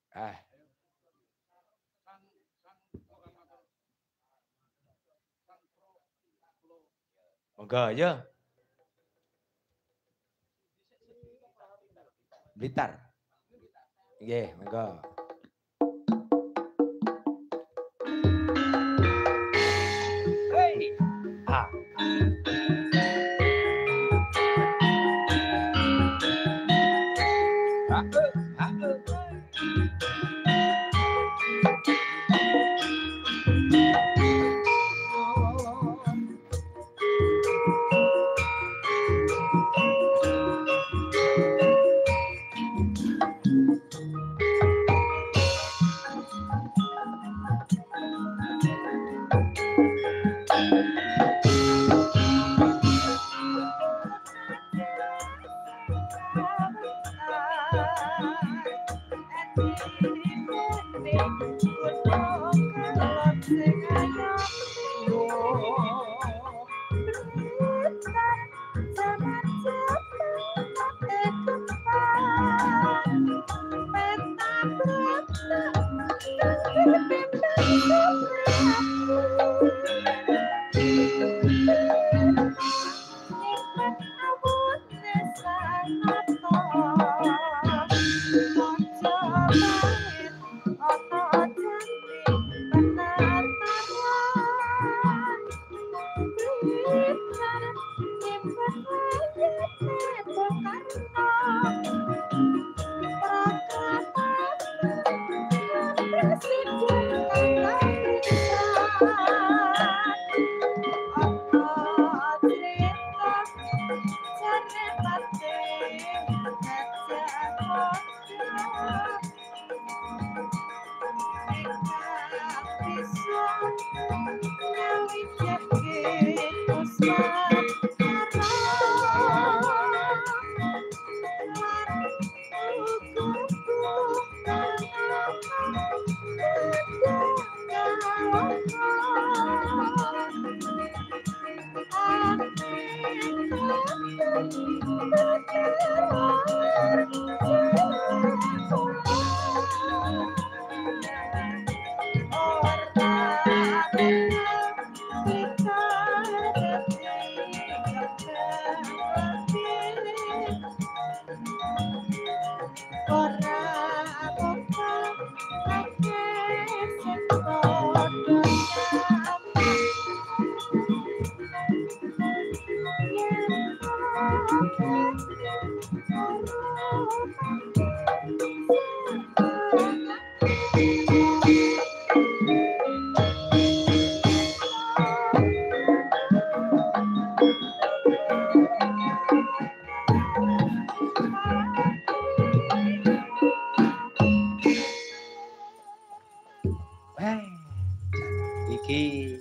Ah, monggo ya. Blitar. Nggih, monggo. Hei. Ah. Ah, ah, iki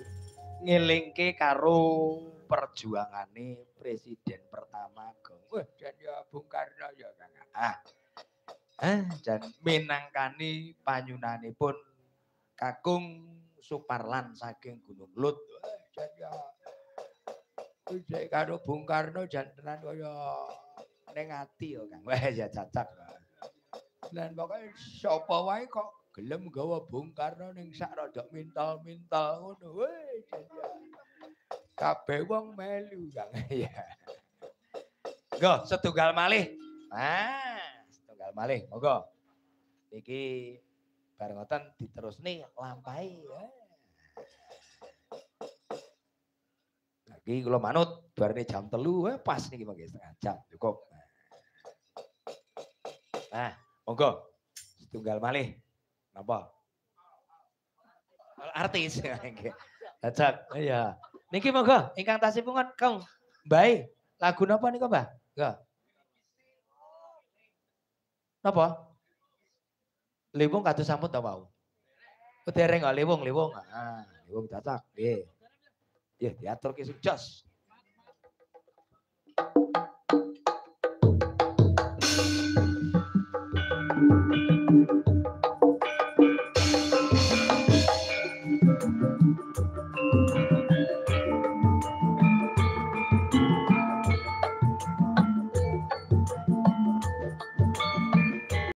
ngelingke karo perjuangane presiden pertama Gong. Wah, jan ya Bung Karno ya Kang. Jan minangkani panyunanipun Kakung Suparlan saking Gunung Lut. Wah, jan ya wis karo Bung Karno jan tenan kaya ning ati ya Kang. Wah, ya cacak. Lan pokoke sapa wae kok gelem nggawa Bung Karno ning sak rada mintal-mintal ngono. Weh, kabeh wong melu Kang. Ya. Nggo, setunggal malih. Setunggal malih. Monggo. Iki bar ngoten diterusne lampahi. Iki kula manut barene jam 3 pas niki mangke setengah jam cukup. Nah, monggo. Setunggal malih. Napa? Artis. Cocok. Iya. Niki monggo ingkang tasih pungon Kang Mbae. Lagu napa nika, Mbah? Nggih. Napa? Liwung kados sampun ta wau? Dereng kok liwung. Liwung cocok. Nggih. Nggih, diaturke sing jos.